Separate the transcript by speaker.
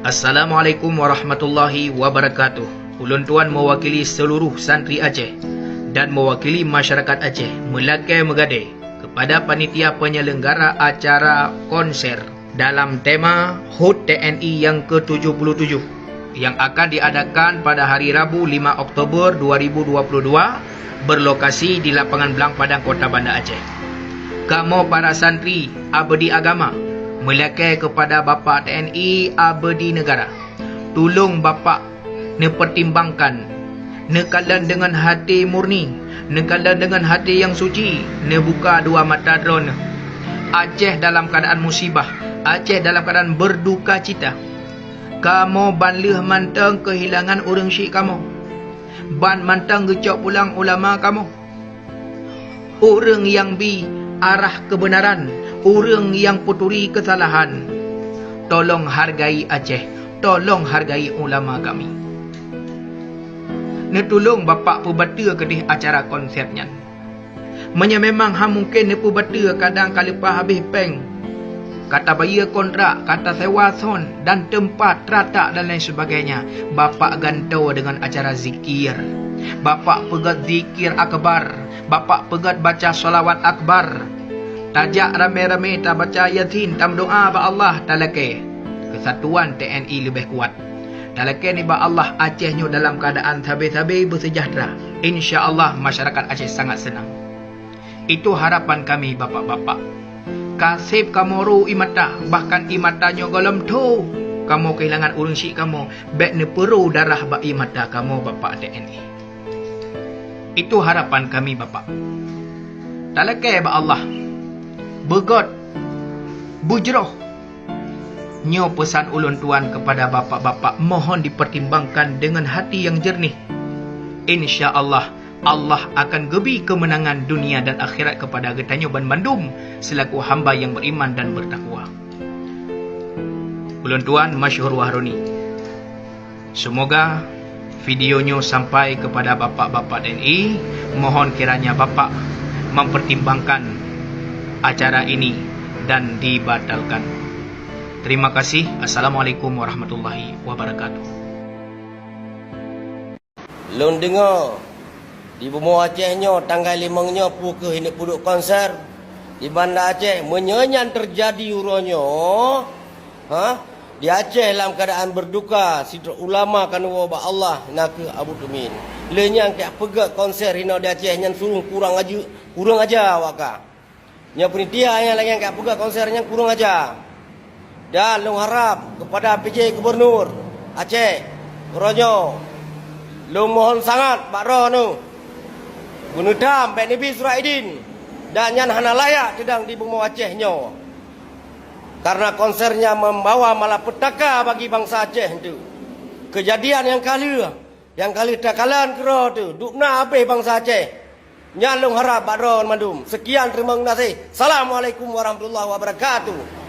Speaker 1: Assalamualaikum warahmatullahi wabarakatuh. Ulun Tuan mewakili seluruh santri Aceh dan mewakili masyarakat Aceh melakai megade kepada panitia penyelenggara acara konser dalam tema HUT TNI yang ke-77 yang akan diadakan pada hari Rabu 5 Oktober 2022 berlokasi di Lapangan Belang Padang, Kota Banda Aceh. Kamu para santri abdi agama melakai kepada Bapa TNI abdi negara, tolong Bapa pertimbangkan, nekalan dengan hati murni, nekalan dengan hati yang suci, buka dua mata drone. Aceh dalam keadaan musibah, Aceh dalam keadaan berduka cita. Kamu banleh mantang kehilangan orang syik kamu, ban mantang gecok pulang ulama kamu, orang yang arah kebenaran, orang yang puturi kesalahan. Tolong hargai Aceh, tolong hargai ulama kami. Tolong Bapak pebata kedih acara konsepnya. Memang mungkin pebata kadang kali habis peng, kata bayar kontrak, kata sewa son dan tempat teratak dan lain sebagainya. Bapak gantau dengan acara zikir, Bapak pegat zikir akbar, Bapak pegat baca salawat akbar, tajak rame-rame tak baca yasin, tak berdoa ba Allah talake kesatuan TNI lebih kuat. Talake ni ba Allah Acehnya dalam keadaan sabi-sabi bersejahtera. Insya-Allah masyarakat Aceh sangat senang. Itu harapan kami bapak-bapak. Kasih kamu ru imata, bahkan imatanya golem tu. Kamu kehilangan urang syik kamu, bek ne peru darah ba imata kamu bapak TNI. Itu harapan kami bapak. Talake ba Allah begot bujroh. Nyo pesan ulun tuan kepada bapak-bapak, mohon dipertimbangkan dengan hati yang jernih. Insya-Allah Allah akan gebi kemenangan dunia dan akhirat kepada getanyo ban Bandung selaku hamba yang beriman dan bertakwa. Ulun tuan Masyhur Wahroni, semoga videonya sampai kepada bapak-bapak TNI. Mohon kiranya bapak mempertimbangkan acara ini dan dibatalkan. Terima kasih. Assalamualaikum warahmatullahi wabarakatuh.
Speaker 2: Lon dengar di Bumur Acehnya tanggal 5-nya pukul hendak puduk konser di Banda Aceh menyenyan terjadi uronyo. Di Aceh dalam keadaan berduka, sidra ulama kan wa Allah nak Abu Tumin. Lenyang kek pegak konser hina di Aceh nyan suruh kurang aja waka. Nya penitia yang lagi kek pegak konsernya kurang aja. Dan long harap kepada PJ Gubernur Aceh Ronyo, long mohon sangat Pak Rono Gunudam Pak Nabi Suraidin dan yang hana layak sedang di Bumur Acehnya, karena konsernya membawa malapetaka bagi bangsa Aceh itu. Kejadian yang kali takalan kero tu dukna habis bangsa Aceh. Nyalung harap Pak Ron Mandum. Sekian, terima kasih. Assalamualaikum warahmatullahi wabarakatuh.